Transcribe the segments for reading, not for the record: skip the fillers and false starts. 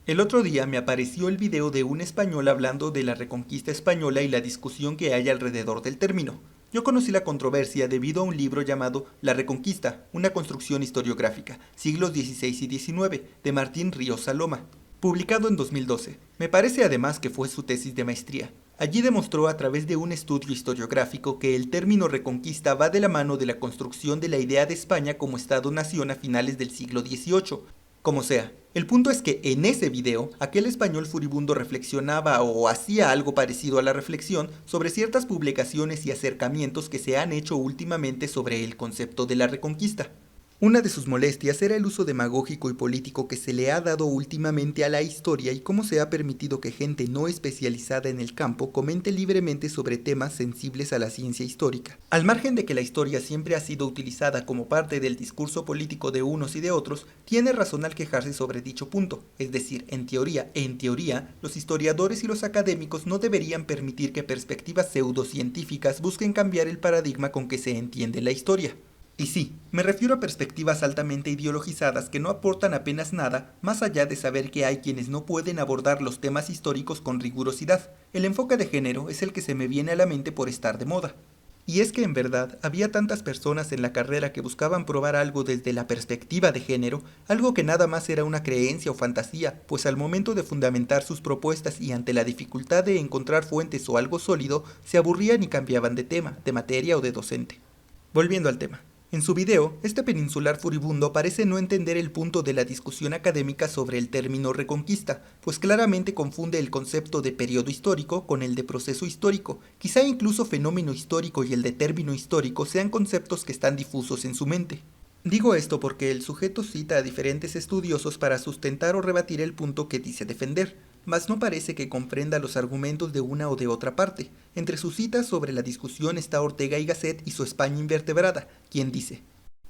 El otro día me apareció el video de un español hablando de la Reconquista española y la discusión que hay alrededor del término. Yo conocí la controversia debido a un libro llamado La Reconquista, una construcción historiográfica, siglos XVI y XIX, de Martín Ríos Saloma, publicado en 2012. Me parece además que fue su tesis de maestría. Allí demostró a través de un estudio historiográfico que el término Reconquista va de la mano de la construcción de la idea de España como Estado-nación a finales del siglo XVIII. Como sea, el punto es que en ese video, aquel español furibundo reflexionaba o hacía algo parecido a la reflexión sobre ciertas publicaciones y acercamientos que se han hecho últimamente sobre el concepto de la Reconquista. Una de sus molestias era el uso demagógico y político que se le ha dado últimamente a la historia y cómo se ha permitido que gente no especializada en el campo comente libremente sobre temas sensibles a la ciencia histórica. Al margen de que la historia siempre ha sido utilizada como parte del discurso político de unos y de otros, tiene razón al quejarse sobre dicho punto. Es decir, en teoría, los historiadores y los académicos no deberían permitir que perspectivas pseudocientíficas busquen cambiar el paradigma con que se entiende la historia. Y sí, me refiero a perspectivas altamente ideologizadas que no aportan apenas nada, más allá de saber que hay quienes no pueden abordar los temas históricos con rigurosidad. El enfoque de género es el que se me viene a la mente por estar de moda. Y es que en verdad había tantas personas en la carrera que buscaban probar algo desde la perspectiva de género, algo que nada más era una creencia o fantasía, pues al momento de fundamentar sus propuestas y ante la dificultad de encontrar fuentes o algo sólido, se aburrían y cambiaban de tema, de materia o de docente. Volviendo al tema. En su video, este peninsular furibundo parece no entender el punto de la discusión académica sobre el término Reconquista, pues claramente confunde el concepto de periodo histórico con el de proceso histórico. Quizá incluso fenómeno histórico y el de término histórico sean conceptos que están difusos en su mente. Digo esto porque el sujeto cita a diferentes estudiosos para sustentar o rebatir el punto que dice defender, mas no parece que comprenda los argumentos de una o de otra parte. Entre sus citas sobre la discusión está Ortega y Gasset y su España invertebrada, quien dice: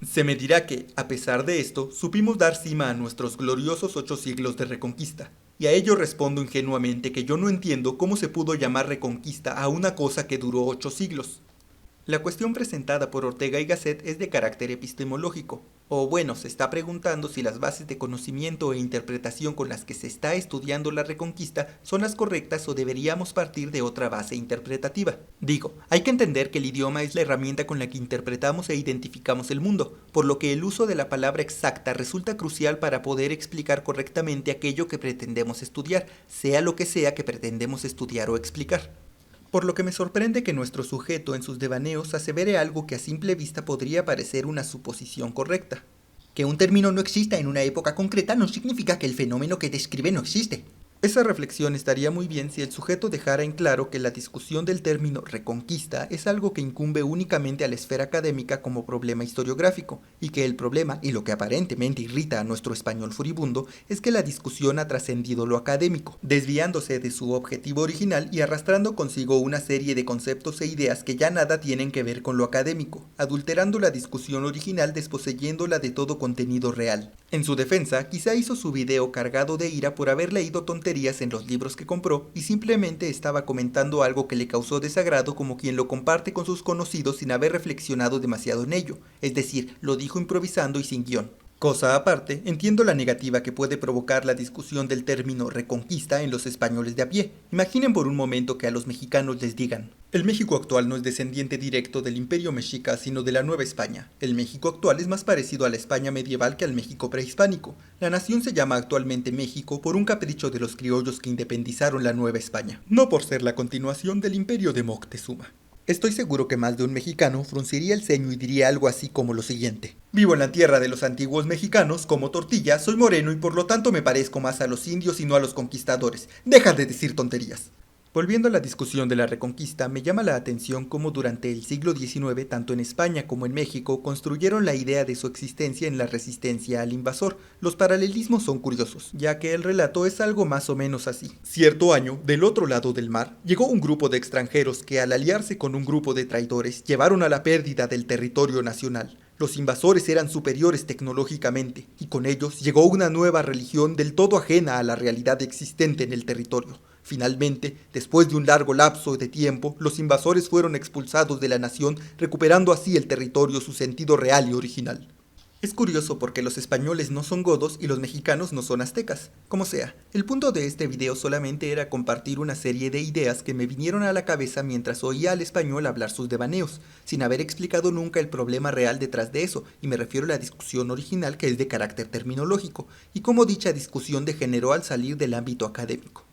se me dirá que, a pesar de esto, supimos dar cima a nuestros gloriosos 8 siglos de Reconquista. Y a ello respondo ingenuamente que yo no entiendo cómo se pudo llamar Reconquista a una cosa que duró 8 siglos. La cuestión presentada por Ortega y Gasset es de carácter epistemológico, o bueno, se está preguntando si las bases de conocimiento e interpretación con las que se está estudiando la Reconquista son las correctas o deberíamos partir de otra base interpretativa. Digo, hay que entender que el idioma es la herramienta con la que interpretamos e identificamos el mundo, por lo que el uso de la palabra exacta resulta crucial para poder explicar correctamente aquello que pretendemos estudiar, sea lo que sea que pretendemos estudiar o explicar. Por lo que me sorprende que nuestro sujeto en sus devaneos asevere algo que a simple vista podría parecer una suposición correcta. Que un término no exista en una época concreta no significa que el fenómeno que describe no existe. Esa reflexión estaría muy bien si el sujeto dejara en claro que la discusión del término Reconquista es algo que incumbe únicamente a la esfera académica como problema historiográfico, y que el problema, y lo que aparentemente irrita a nuestro español furibundo, es que la discusión ha trascendido lo académico, desviándose de su objetivo original y arrastrando consigo una serie de conceptos e ideas que ya nada tienen que ver con lo académico, adulterando la discusión original desposeyéndola de todo contenido real. En su defensa, quizá hizo su video cargado de ira por haber leído tonterías en los libros que compró y simplemente estaba comentando algo que le causó desagrado como quien lo comparte con sus conocidos sin haber reflexionado demasiado en ello, es decir, lo dijo improvisando y sin guión. Cosa aparte, entiendo la negativa que puede provocar la discusión del término Reconquista en los españoles de a pie. Imaginen por un momento que a los mexicanos les digan: el México actual no es descendiente directo del Imperio Mexica, sino de la Nueva España. El México actual es más parecido a la España medieval que al México prehispánico. La nación se llama actualmente México por un capricho de los criollos que independizaron la Nueva España, no por ser la continuación del Imperio de Moctezuma. Estoy seguro que más de un mexicano frunciría el ceño y diría algo así como lo siguiente: vivo en la tierra de los antiguos mexicanos, como tortilla, soy moreno y por lo tanto me parezco más a los indios y no a los conquistadores. Deja de decir tonterías. Volviendo a la discusión de la Reconquista, me llama la atención cómo durante el siglo XIX, tanto en España como en México, construyeron la idea de su existencia en la resistencia al invasor. Los paralelismos son curiosos, ya que el relato es algo más o menos así. Cierto año, del otro lado del mar, llegó un grupo de extranjeros que al aliarse con un grupo de traidores, llevaron a la pérdida del territorio nacional. Los invasores eran superiores tecnológicamente, y con ellos llegó una nueva religión del todo ajena a la realidad existente en el territorio. Finalmente, después de un largo lapso de tiempo, los invasores fueron expulsados de la nación, recuperando así el territorio su sentido real y original. Es curioso porque los españoles no son godos y los mexicanos no son aztecas. Como sea, el punto de este video solamente era compartir una serie de ideas que me vinieron a la cabeza mientras oía al español hablar sus devaneos, sin haber explicado nunca el problema real detrás de eso, y me refiero a la discusión original que es de carácter terminológico, y cómo dicha discusión degeneró al salir del ámbito académico.